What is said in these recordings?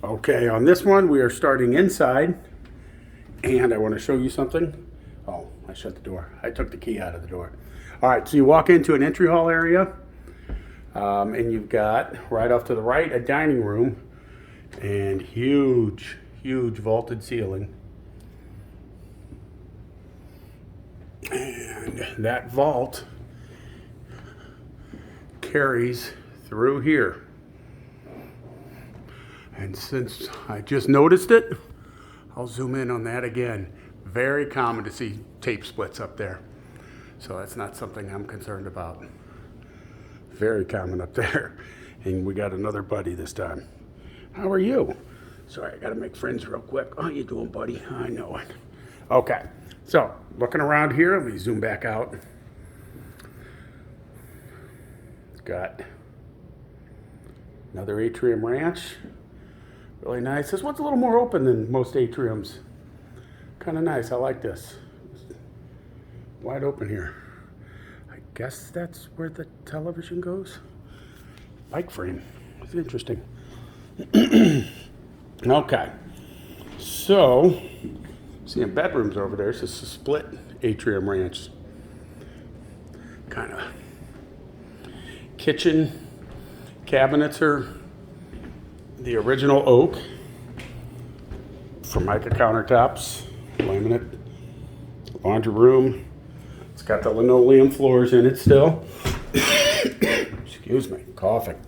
Okay, on this one we are starting inside, and I want to show you something. Oh, I shut the door. I took the key out of the door. All right, so you walk into an entry hall area, and you've got right off to the right a dining room, and huge vaulted ceiling. And that vault carries through here. And since I just noticed it, I'll zoom in on that again. Very common to see tape splits up there. So that's not something I'm concerned about. Very common up there. And we got another buddy this time. How are you? Sorry, I gotta make friends real quick. How you doing, buddy? I know it. Okay, so looking around here, let me zoom back out. Got another atrium ranch. Really nice. This one's a little more open than most atriums. Kind of nice. I like this. Wide open here. I guess that's where the television goes. Bike frame. It's interesting. Okay. So, seeing bedrooms over there. It's just a split atrium ranch. Kind of. Kitchen cabinets are the original oak, Formica countertops, laminate, laundry room. It's got the linoleum floors in it still. Excuse me, coughing.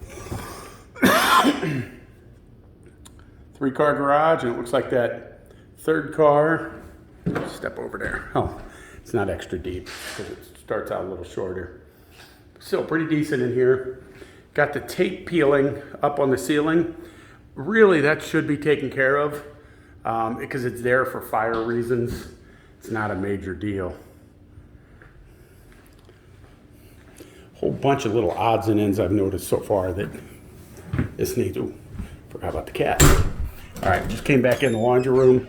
3-car garage, and it looks like that third car. Step over there. Oh, it's not extra deep because it starts out a little shorter. Still pretty decent in here. Got the tape peeling up on the ceiling. Really, that should be taken care of because it's there for fire reasons. It's not a major deal. Whole bunch of little odds and ends I've noticed so far that this needs. Ooh, forgot about the cat. All right, just came back in the laundry room.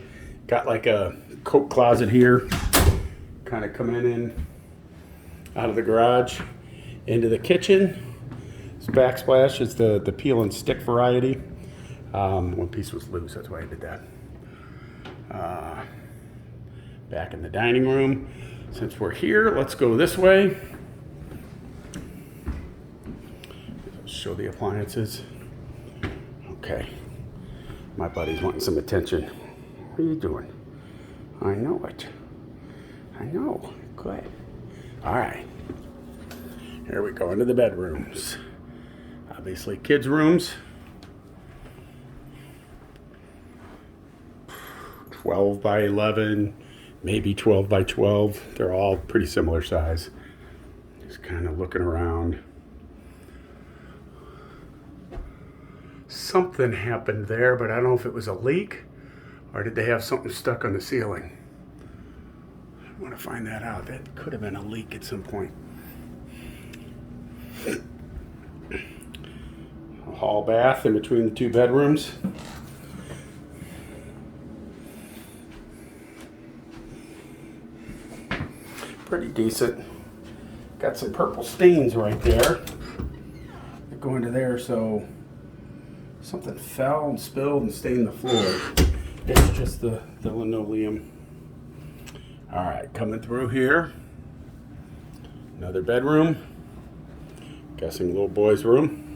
Got like a coat closet here. Kind of coming in out of the garage into the kitchen. This backsplash is the peel and stick variety. One piece was loose, that's why I did that. Back in the dining room. Since we're here, let's go this way. Show the appliances. Okay. My buddy's wanting some attention. What are you doing? I know it. I know. Good. All right. Here we go into the bedrooms. Obviously, kids' rooms. 12 by 11, maybe 12 by 12. They're all pretty similar size. Just kind of looking around. Something happened there, but I don't know if it was a leak or did they have something stuck on the ceiling. I want to find that out. That could have been a leak at some point. A hall bath in between the two bedrooms. Pretty decent. Got some purple stains right there that go into there, so something fell and spilled and stained the floor. It's just the linoleum. All right, coming through here. Another bedroom. Guessing little boy's room.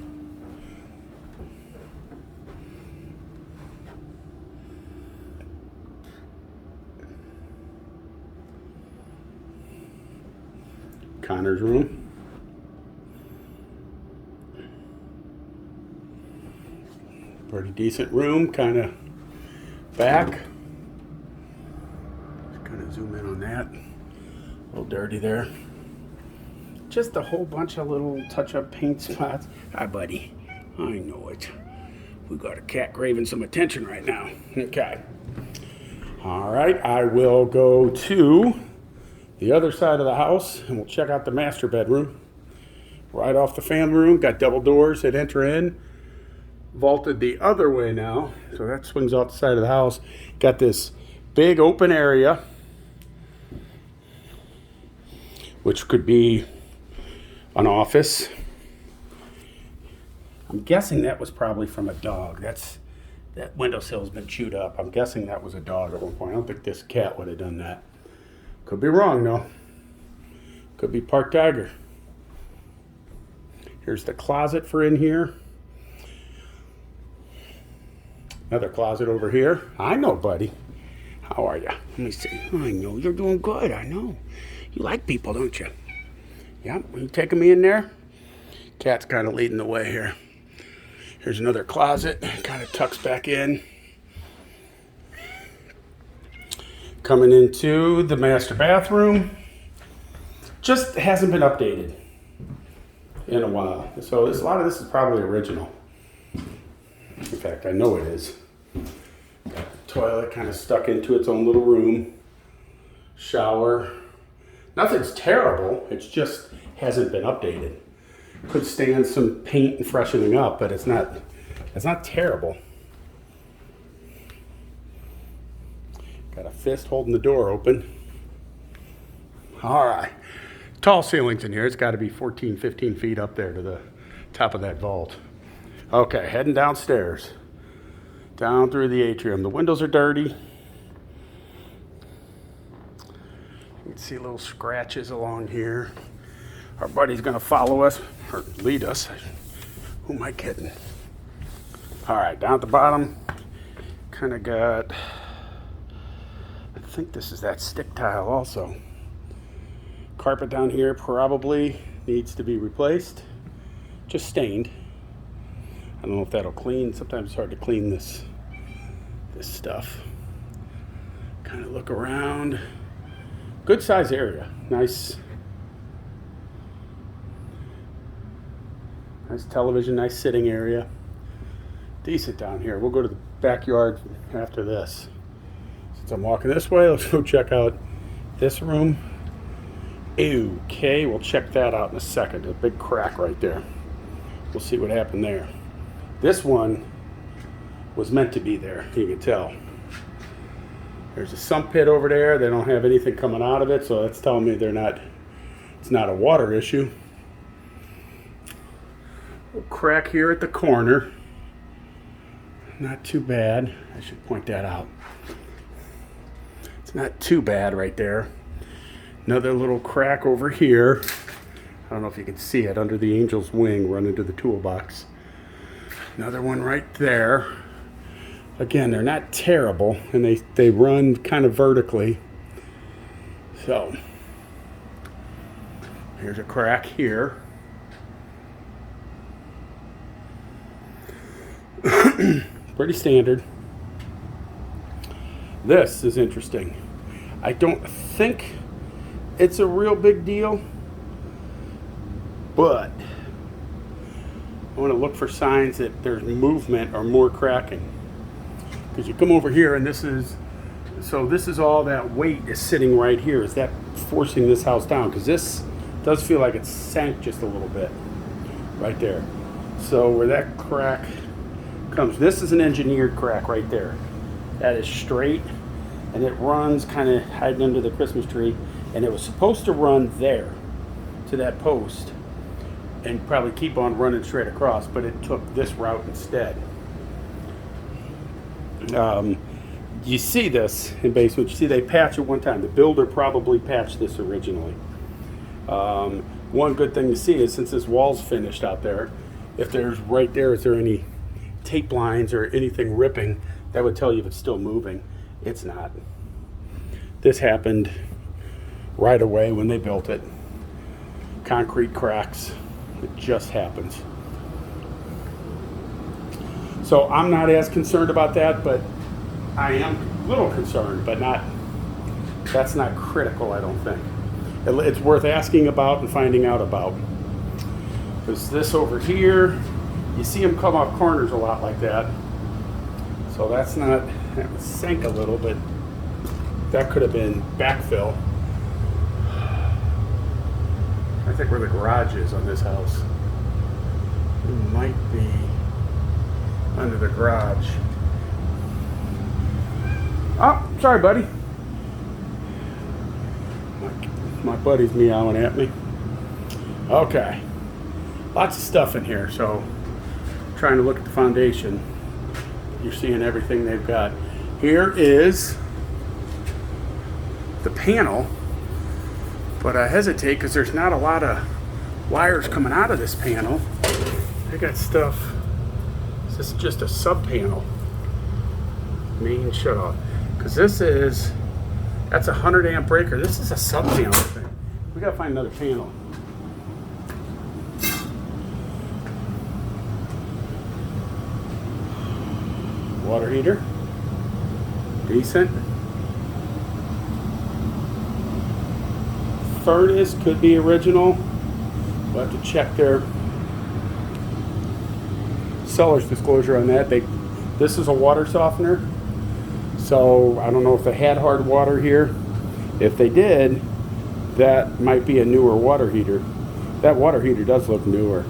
Connor's room. Pretty decent room, kind of back. Just kind of zoom in on that. A little dirty there. Just a whole bunch of little touch-up paint spots. Hi, buddy. I know it. We got a cat craving some attention right now. Okay. All right, I will go to the other side of the house and we'll check out the master bedroom. Right off the family room, got double doors that enter in. Vaulted the other way now, so that swings off the side of the house. Got this big open area, which could be an office. I'm guessing that was probably from a dog. That's That windowsill's been chewed up. I'm guessing that was a dog at one point. I don't think this cat would have done that. Could be wrong though. Could be park tiger. Here's the closet for in here. Another closet over here. I know, buddy. How are you? Let me see. I know you're doing good. I know. You like people, don't you? Yep. You taking me in there? Cat's kind of leading the way here. Here's another closet. Kind of tucks back in. Coming into the master bathroom. Just hasn't been updated in a while. So a lot of this is probably original. In fact, I know it is. Got the toilet kind of stuck into its own little room. Shower. Nothing's terrible. It just hasn't been updated. Could stand some paint and freshening up, but it's not terrible. Got a fist holding the door open. All right. Tall ceilings in here. It's got to be 14, 15 feet up there to the top of that vault. Okay, heading downstairs. Down through the atrium. The windows are dirty. You can see little scratches along here. Our buddy's going to follow us, or lead us. Who am I kidding? All right, down at the bottom, kind of got, I think this is that stick tile also. Carpet down here probably needs to be replaced. Just stained. I don't know if that'll clean. Sometimes it's hard to clean this stuff. Kind of look around. Good size area. Nice television, nice sitting area. Decent down here. We'll go to the backyard after this. Since I'm walking this way, let's go check out this room. Okay, we'll check that out in a second. A big crack right there. We'll see what happened there. This one was meant to be there, you can tell. There's a sump pit over there. They don't have anything coming out of it, so that's telling me it's not a water issue. Little crack here at the corner. Not too bad. I should point that out. It's not too bad right there. Another little crack over here. I don't know if you can see it under the angel's wing running to the toolbox. Another one right there. Again, they're not terrible, and they run kind of vertically. So, here's a crack here. Pretty standard. This is interesting. I don't think it's a real big deal, but I want to look for signs that there's movement or more cracking. Because you come over here and this is all that weight is sitting right here. Is that forcing this house down? Because this does feel like it sank just a little bit right there. So where that crack comes, this is an engineered crack right there. That is straight, and it runs kind of hiding under the Christmas tree, and it was supposed to run there to that post and probably keep on running straight across, but it took this route instead. You see this in basement. You see they patch it one time. The builder probably patched this originally. One good thing to see is since this wall's finished out there, if there's right there, is there any tape lines or anything ripping, that would tell you if it's still moving. It's not. This happened right away when they built it. Concrete cracks. It just happens. So I'm not as concerned about that, but I am a little concerned, but that's not critical, I don't think. It's worth asking about and finding out about. Because this over here, you see them come off corners a lot like that. So that sank a little, but that could have been backfill. I think where the garage is on this house. It might be under the garage. Oh, sorry, buddy. My buddy's meowing at me. Okay. Lots of stuff in here, so trying to look at the foundation. you're seeing everything they've got. Here is the panel, but I hesitate because there's not a lot of wires coming out of this panel. They got stuff. This is just a sub panel. Main shut off. Because that's a 100 amp breaker. This is a sub panel thing. We gotta find another panel. Water heater. Decent. Furnace could be original. We'll have to check their seller's disclosure on that. This is a water softener. So I don't know if they had hard water here. If they did, that might be a newer water heater. That water heater does look newer.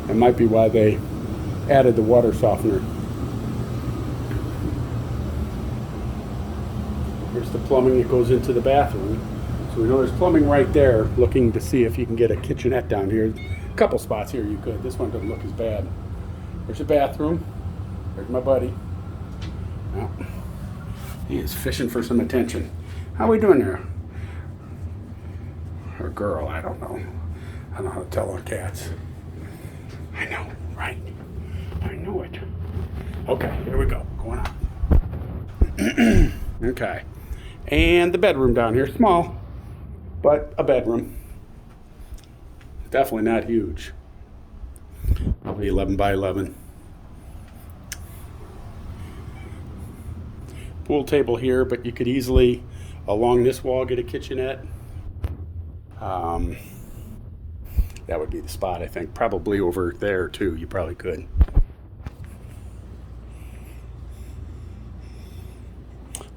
It might be why they added the water softener. Here's the plumbing that goes into the bathroom. So we know there's plumbing right there, looking to see if you can get a kitchenette down here. A couple spots here you could. This one doesn't look as bad. There's a bathroom. There's my buddy. Well, he is fishing for some attention. How we doing there? Or girl, I don't know. I don't know how to tell our cats. I know, right? I know it. Okay, here we go. Going on. Okay. And the bedroom down here, small, but a bedroom. Definitely not huge. Probably 11 by 11. Pool table here, but you could easily, along this wall, get a kitchenette. That would be the spot, I think. Probably over there, too. You probably could.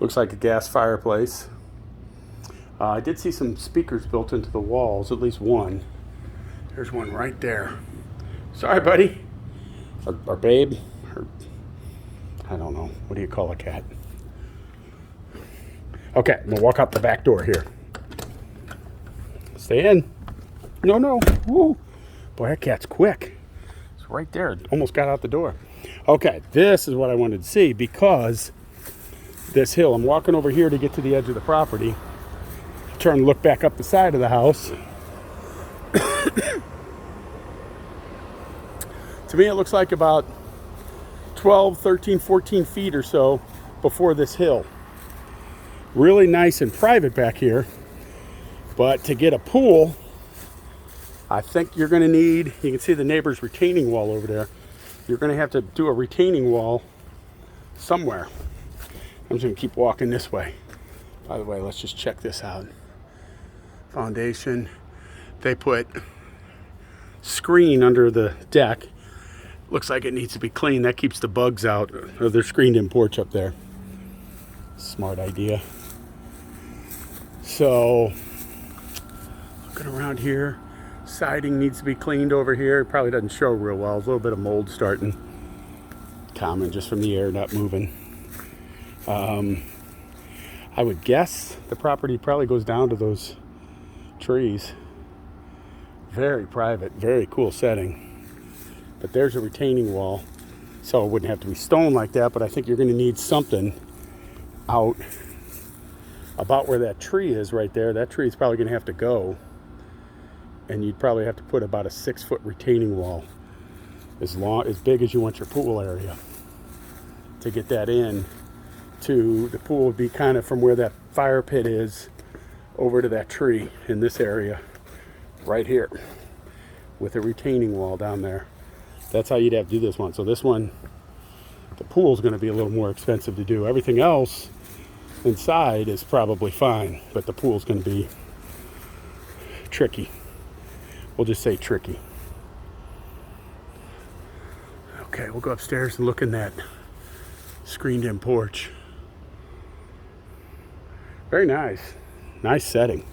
Looks like a gas fireplace. I did see some speakers built into the walls, at least one. There's one right there. Sorry, buddy. Or babe. Or, I don't know. What do you call a cat? Okay, I'm gonna walk out the back door here. Stay in. No. Woo. Boy, that cat's quick. It's right there. Almost got out the door. Okay, this is what I wanted to see because this hill, I'm walking over here to get to the edge of the property. Turn and look back up the side of the house. To me, it looks like about 12, 13, 14 feet or so before this hill. Really nice and private back here. But to get a pool, I think you're going to need, you can see the neighbor's retaining wall over there. You're going to have to do a retaining wall somewhere. I'm just going to keep walking this way. By the way, let's just check this out. Foundation. They put screen under the deck. Looks like it needs to be cleaned. That keeps the bugs out of their screened-in porch up there. Smart idea. So, looking around here. Siding needs to be cleaned over here. It probably doesn't show real well. There's a little bit of mold starting. Common just from the air not moving. I would guess the property probably goes down to those trees. Very private, very cool setting. But there's a retaining wall. So it wouldn't have to be stone like that, but I think you're going to need something out about where that tree is right there. That tree is probably going to have to go. And you'd probably have to put about a 6-foot retaining wall as big as you want your pool area to get that in. To the pool would be kind of from where that fire pit is over to that tree in this area right here with a retaining wall down there. That's how you'd have to do this one. So this one, the pool's going to be a little more expensive to do. Everything else inside is probably fine, but the pool's going to be tricky. We'll just say tricky. Okay, we'll go upstairs and look in that screened-in porch. Very nice. Nice setting.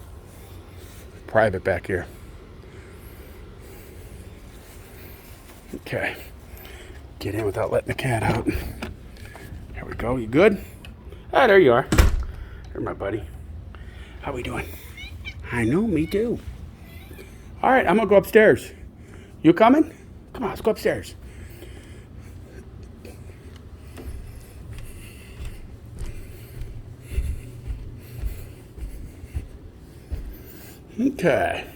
Private back here. Okay. Get in without letting the cat out. There we go. You good? Ah, there you are. There's my buddy. How we doing? I know, me too. All right, I'm going to go upstairs. You coming? Come on, let's go upstairs. Okay,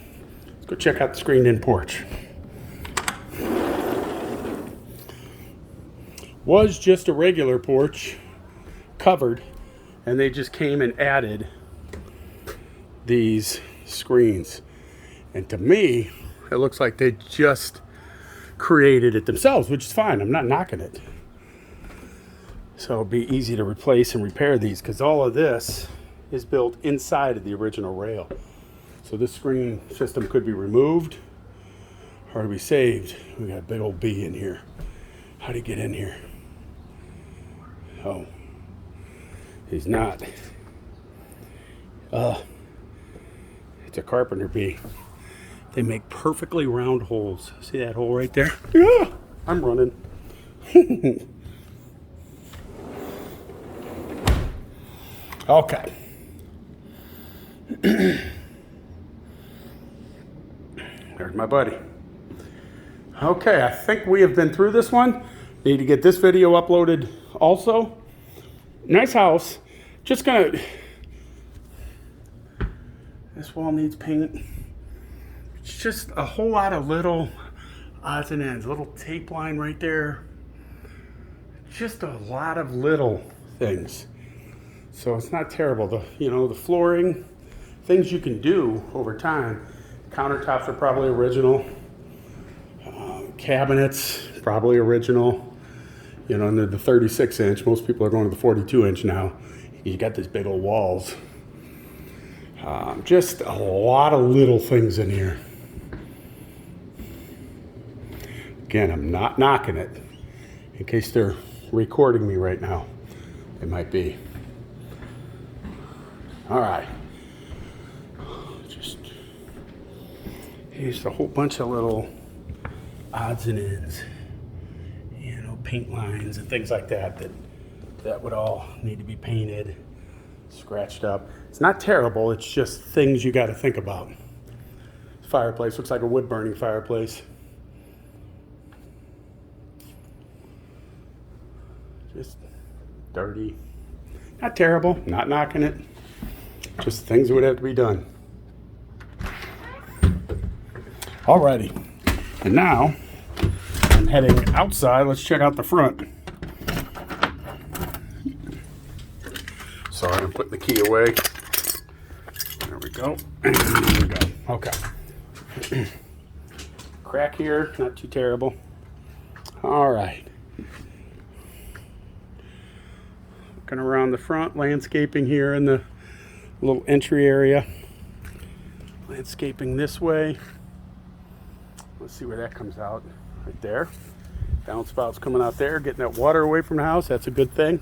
let's go check out the screened-in porch. Was just a regular porch, covered, and they just came and added these screens. And to me, it looks like they just created it themselves, which is fine. I'm not knocking it. So it'll be easy to replace and repair these because all of this is built inside of the original rail. So this screen system could be removed or be saved. We got a big old bee in here. How do you get in here? Oh, he's not. It's a carpenter bee. They make perfectly round holes. See that hole right there? Yeah, I'm running. Okay. There's my buddy. Okay, I think we have been through this one. Need to get this video uploaded also. Nice house. Just gonna... This wall needs paint. It's just a whole lot of little odds and ends. Little tape line right there. Just a lot of little things. So it's not terrible. The flooring, things you can do over time. Countertops are probably original. Cabinets, probably original. And they're the 36 inch. Most people are going to the 42 inch now. You got these big old walls. Just a lot of little things in here. Again, I'm not knocking it. In case they're recording me right now. They might be. All right. Here's a whole bunch of little odds and ends. Paint lines and things like that would all need to be painted, scratched up. It's not terrible, it's just things you got to think about. Fireplace looks like a wood burning fireplace. Just dirty. Not terrible, not knocking it. Just things that would have to be done. Alrighty, and now I'm heading outside. Let's check out the front. Sorry, I'm putting the key away. There we go. There we go. Okay. Crack here, not too terrible. All right. Looking around the front, landscaping here in the little entry area. Landscaping this way. Let's see where that comes out. Right there. Downspouts coming out there, getting that water away from the house. That's a good thing.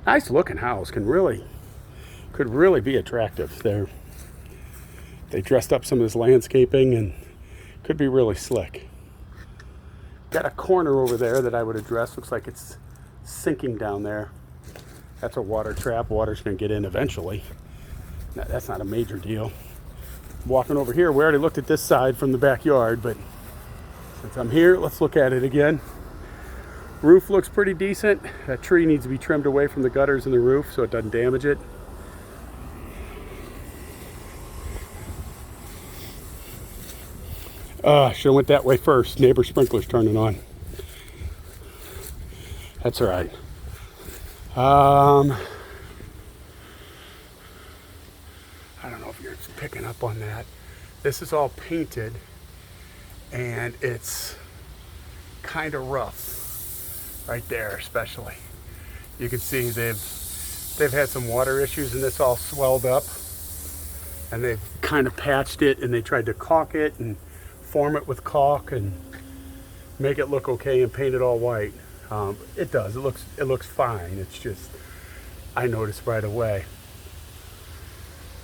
Nice looking house. Could really be attractive. They dressed up some of this landscaping and could be really slick. Got a corner over there that I would address. Looks like it's sinking down there. That's a water trap. Water's going to get in eventually. That's not a major deal. Walking over here, we already looked at this side from the backyard, but since I'm here, let's look at it again. Roof looks pretty decent. That tree needs to be trimmed away from the gutters in the roof so it doesn't damage it. Should have went that way first. Neighbor sprinkler's turning on. That's all right. I don't know if you're picking up on that. This is all painted and it's kind of rough right there, especially. You can see they've had some water issues and this all swelled up, and they've kind of patched it and they tried to caulk it and form it with caulk and make it look okay and paint it all white. It does. It looks fine. It's just I noticed right away.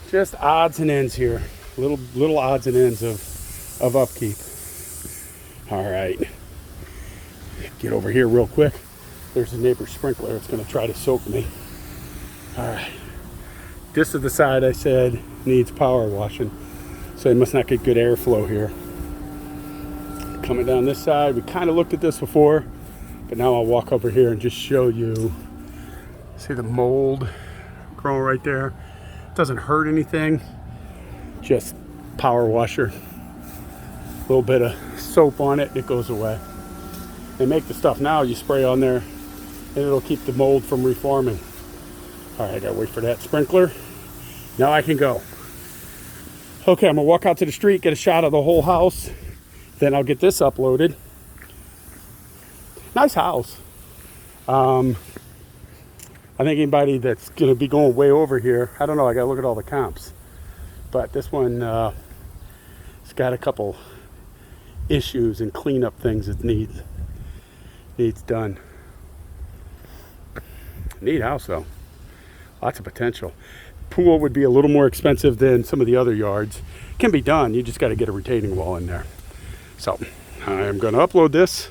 Just odds and ends here. Little odds and ends of upkeep. All right. Get over here real quick. There's a neighbor's sprinkler. It's going to try to soak me. All right. This is the side I said needs power washing. So it must not get good airflow here. Coming down this side, we kind of looked at this before, but now I'll walk over here and just show you. See the mold growing right there. Doesn't hurt anything. Just power washer. A little bit of soap on it, it goes away. They make the stuff now, you spray on there and it'll keep the mold from reforming. All right, I gotta wait for that sprinkler. Now I can go. Okay, I'm gonna walk out to the street, get a shot of the whole house. Then I'll get this uploaded. Nice house. I think anybody that's gonna be going way over here, I don't know, I gotta look at all the comps. But this one, it's got a couple issues and cleanup things it needs done. Neat house though. Lots of potential. Pool would be a little more expensive than some of the other yards. Can be done, you just got to get a retaining wall in there. So I'm going to upload this